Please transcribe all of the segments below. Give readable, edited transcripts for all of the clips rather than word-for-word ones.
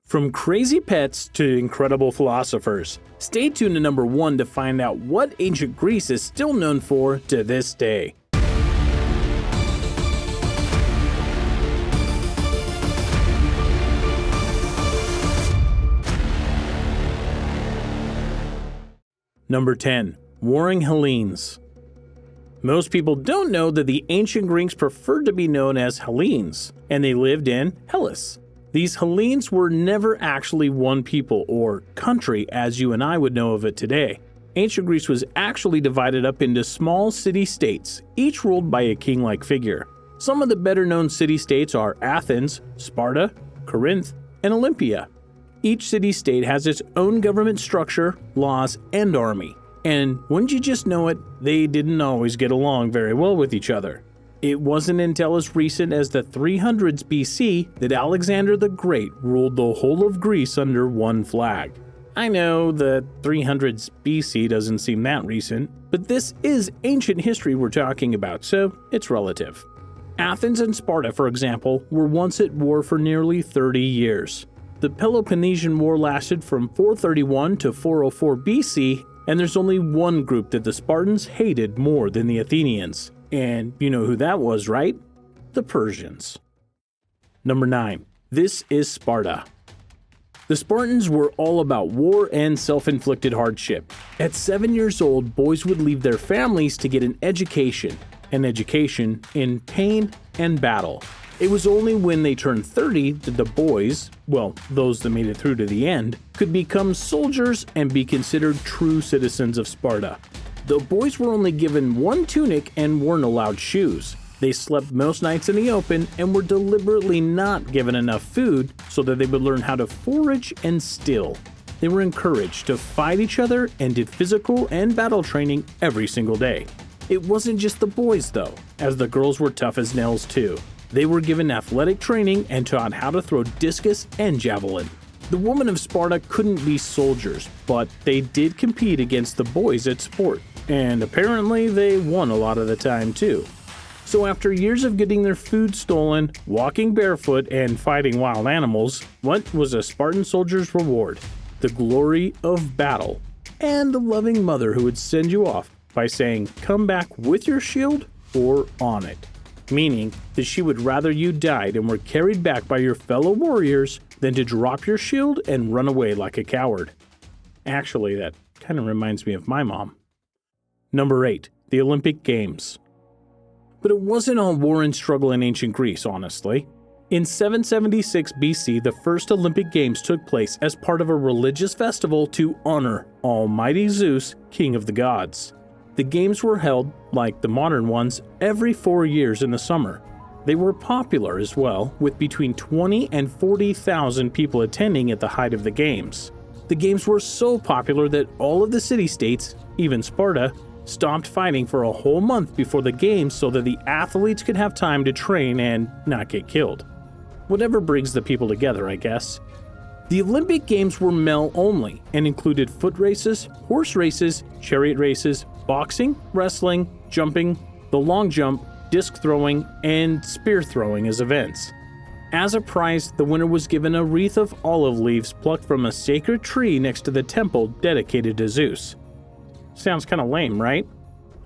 From crazy pets to incredible philosophers, stay tuned to number 1 to find out what ancient Greece is still known for to this day. Number 10. Warring Hellenes. Most people don't know that the ancient Greeks preferred to be known as Hellenes, and they lived in Hellas. These Hellenes were never actually one people or country as you and I would know of it today. Ancient Greece was actually divided up into small city-states, each ruled by a king-like figure. Some of the better-known city-states are Athens, Sparta, Corinth, and Olympia. Each city-state has its own government structure, laws, and army. And wouldn't you just know it, they didn't always get along very well with each other. It wasn't until as recent as the 300s BC that Alexander the Great ruled the whole of Greece under one flag. I know the 300s BC doesn't seem that recent, but this is ancient history we're talking about, so it's relative. Athens and Sparta, for example, were once at war for nearly 30 years. The Peloponnesian War lasted from 431 to 404 BC, and there's only one group that the Spartans hated more than the Athenians. And you know who that was, right? The Persians. Number 9. This is Sparta. The Spartans were all about war and self-inflicted hardship. At 7 years old, boys would leave their families to get an education in pain and battle. It was only when they turned 30 that the boys, well, those that made it through to the end, could become soldiers and be considered true citizens of Sparta. The boys were only given one tunic and weren't allowed shoes. They slept most nights in the open and were deliberately not given enough food so that they would learn how to forage and still. They were encouraged to fight each other and did physical and battle training every single day. It wasn't just the boys though, as the girls were tough as nails too. They were given athletic training and taught how to throw discus and javelin. The women of Sparta couldn't be soldiers, but they did compete against the boys at sport. And apparently they won a lot of the time too. So after years of getting their food stolen, walking barefoot, and fighting wild animals, what was a Spartan soldier's reward? The glory of battle, and a loving mother who would send you off by saying, "Come back with your shield or on it." Meaning that she would rather you died and were carried back by your fellow warriors than to drop your shield and run away like a coward. Actually, that kind of reminds me of my mom. Number 8. The Olympic Games. But it wasn't all war and struggle in ancient Greece, honestly. In 776 BC, the first Olympic Games took place as part of a religious festival to honor Almighty Zeus, king of the gods. The games were held, like the modern ones, every 4 years in the summer. They were popular as well, with between 20 and 40,000 people attending at the height of the games. The games were so popular that all of the city-states, even Sparta, stopped fighting for a whole month before the games so that the athletes could have time to train and not get killed. Whatever brings the people together, I guess. The Olympic Games were male only and included foot races, horse races, chariot races, boxing, wrestling, jumping, the long jump, disc throwing, and spear throwing as events. As a prize, the winner was given a wreath of olive leaves plucked from a sacred tree next to the temple dedicated to Zeus. Sounds kind of lame, right?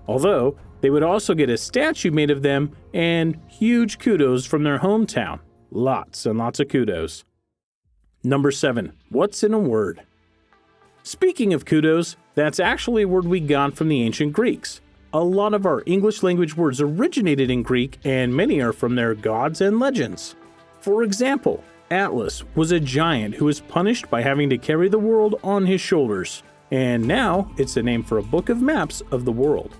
Although, they would also get a statue made of them and huge kudos from their hometown. Lots and lots of kudos. Number 7. What's in a word? Speaking of kudos, that's actually a word we got from the ancient Greeks. A lot of our English language words originated in Greek, and many are from their gods and legends. For example, Atlas was a giant who was punished by having to carry the world on his shoulders. And now it's a name for a book of maps of the world.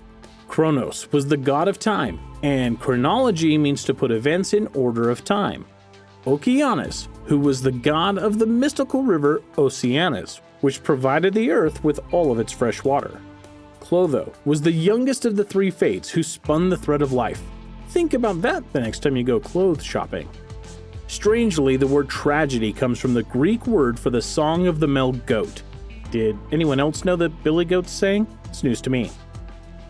Kronos was the god of time, and chronology means to put events in order of time. Okeanos, who was the god of the mystical river Oceanus, which provided the earth with all of its fresh water. Clotho was the youngest of the 3 fates who spun the thread of life. Think about that the next time you go clothes shopping. Strangely, the word tragedy comes from the Greek word for the song of the male goat. Did anyone else know that Billy Goat sang? It's news to me.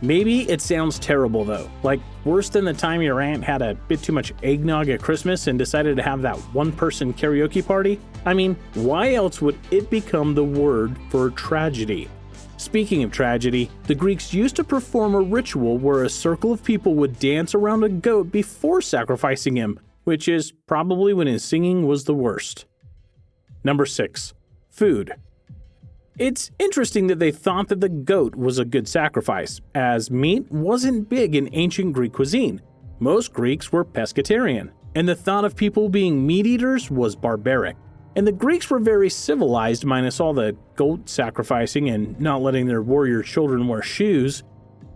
Maybe it sounds terrible though, like worse than the time your aunt had a bit too much eggnog at Christmas and decided to have that one-person karaoke party. I mean, why else would it become the word for tragedy? Speaking of tragedy, the Greeks used to perform a ritual where a circle of people would dance around a goat before sacrificing him, which is probably when his singing was the worst. Number 6. Food. It's interesting that they thought that the goat was a good sacrifice, as meat wasn't big in ancient Greek cuisine. Most Greeks were pescatarian, and the thought of people being meat eaters was barbaric. And the Greeks were very civilized, minus all the goat sacrificing and not letting their warrior children wear shoes.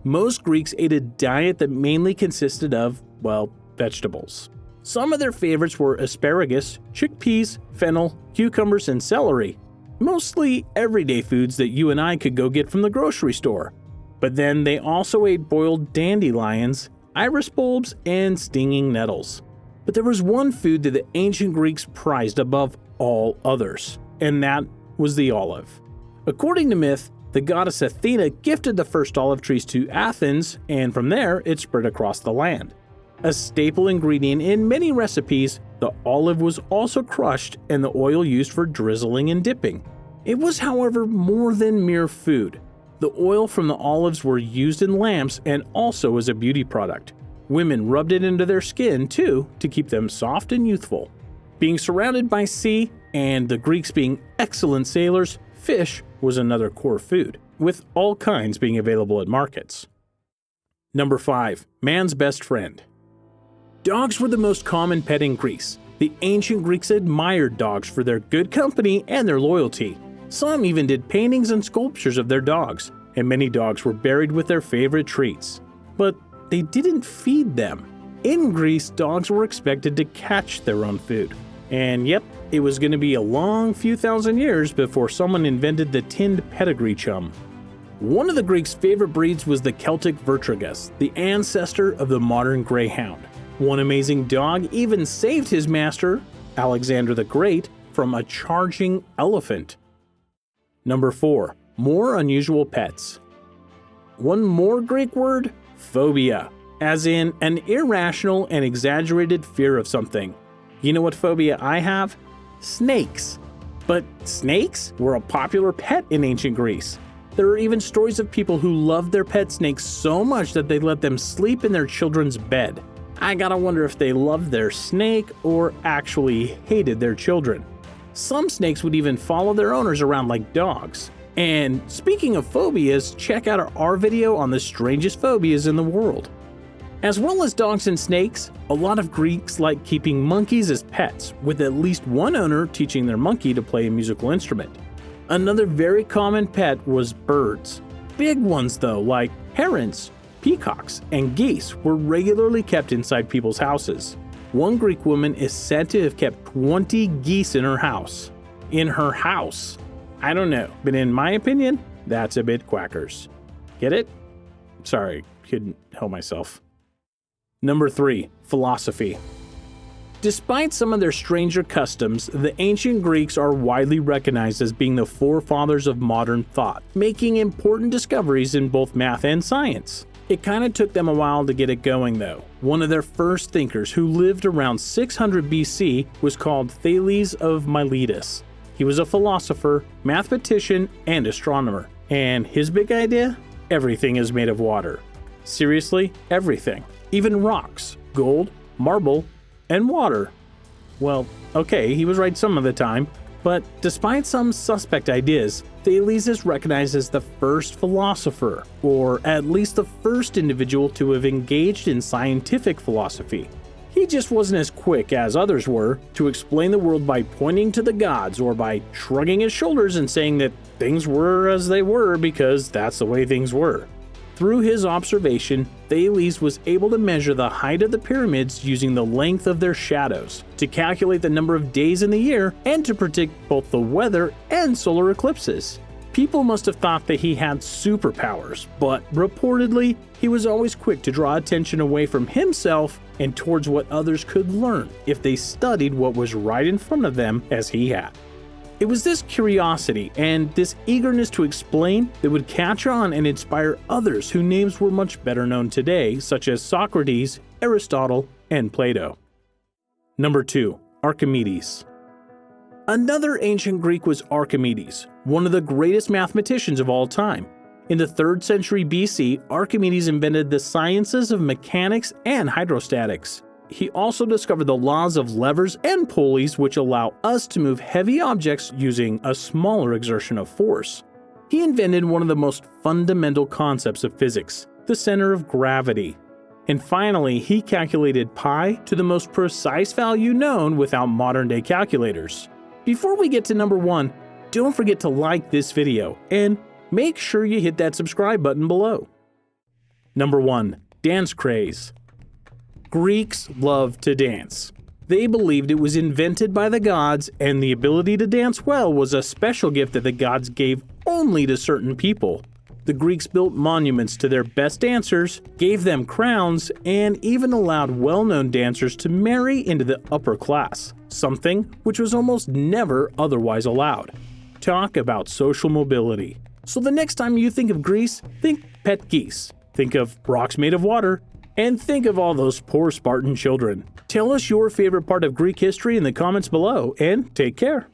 Most Greeks ate a diet that mainly consisted of, well, vegetables. Some of their favorites were asparagus, chickpeas, fennel, cucumbers, and celery. Mostly everyday foods that you and I could go get from the grocery store. But then they also ate boiled dandelions, iris bulbs, and stinging nettles. But there was one food that the ancient Greeks prized above all others, and that was the olive. According to myth, the goddess Athena gifted the first olive trees to Athens, and from there it spread across the land. A staple ingredient in many recipes, the olive was also crushed and the oil used for drizzling and dipping. It was, however, more than mere food. The oil from the olives were used in lamps and also as a beauty product. Women rubbed it into their skin, too, to keep them soft and youthful. Being surrounded by sea, and the Greeks being excellent sailors, fish was another core food, with all kinds being available at markets. Number 5. Man's best friend. Dogs were the most common pet in Greece. The ancient Greeks admired dogs for their good company and their loyalty. Some even did paintings and sculptures of their dogs, and many dogs were buried with their favorite treats. But they didn't feed them. In Greece, dogs were expected to catch their own food. And yep, it was going to be a long few thousand years before someone invented the tinned pedigree chum. One of the Greeks' favorite breeds was the Celtic Vertrigus, the ancestor of the modern greyhound. One amazing dog even saved his master, Alexander the Great, from a charging elephant. Number 4. More unusual pets. One more Greek word, phobia, as in an irrational and exaggerated fear of something. You know what phobia I have? Snakes. But snakes were a popular pet in ancient Greece. There are even stories of people who loved their pet snakes so much that they let them sleep in their children's bed. I gotta wonder if they loved their snake or actually hated their children. Some snakes would even follow their owners around like dogs. And speaking of phobias, check out our video on the strangest phobias in the world. As well as dogs and snakes, a lot of Greeks like keeping monkeys as pets, with at least one owner teaching their monkey to play a musical instrument. Another very common pet was birds. Big ones though, like herons, peacocks, and geese were regularly kept inside people's houses. One Greek woman is said to have kept 20 geese in her house. In her house. I don't know, but in my opinion, that's a bit quackers. Get it? Sorry, couldn't help myself. Number 3. Philosophy. Despite some of their stranger customs, the ancient Greeks are widely recognized as being the forefathers of modern thought, making important discoveries in both math and science. It kind of took them a while to get it going though. One of their first thinkers, who lived around 600 BC, was called Thales of Miletus. He was a philosopher, mathematician, and astronomer. And his big idea? Everything is made of water. Seriously, everything. Even rocks, gold, marble, and water. Well, okay, he was right some of the time, but despite some suspect ideas, Thales is recognized as the first philosopher, or at least the first individual to have engaged in scientific philosophy. He just wasn't as quick as others were to explain the world by pointing to the gods or by shrugging his shoulders and saying that things were as they were because that's the way things were. Through his observation, Thales was able to measure the height of the pyramids using the length of their shadows, to calculate the number of days in the year, and to predict both the weather and solar eclipses. People must have thought that he had superpowers, but reportedly, he was always quick to draw attention away from himself and towards what others could learn if they studied what was right in front of them as he had. It was this curiosity and this eagerness to explain that would catch on and inspire others whose names were much better known today, such as Socrates, Aristotle, and Plato. Number 2. Archimedes. Another ancient Greek was Archimedes, one of the greatest mathematicians of all time. In the 3rd century BC, Archimedes invented the sciences of mechanics and hydrostatics. He also discovered the laws of levers and pulleys, which allow us to move heavy objects using a smaller exertion of force. He invented one of the most fundamental concepts of physics, the center of gravity. And finally, he calculated pi to the most precise value known without modern-day calculators. Before we get to number 1, don't forget to like this video and make sure you hit that subscribe button below. Number 1. Dance craze. Greeks loved to dance. They believed it was invented by the gods, and the ability to dance well was a special gift that the gods gave only to certain people. The Greeks built monuments to their best dancers, gave them crowns, and even allowed well-known dancers to marry into the upper class, something which was almost never otherwise allowed. Talk about social mobility. So the next time you think of Greece, think pet geese, think of rocks made of water, and think of all those poor Spartan children. Tell us your favorite part of Greek history in the comments below, and take care.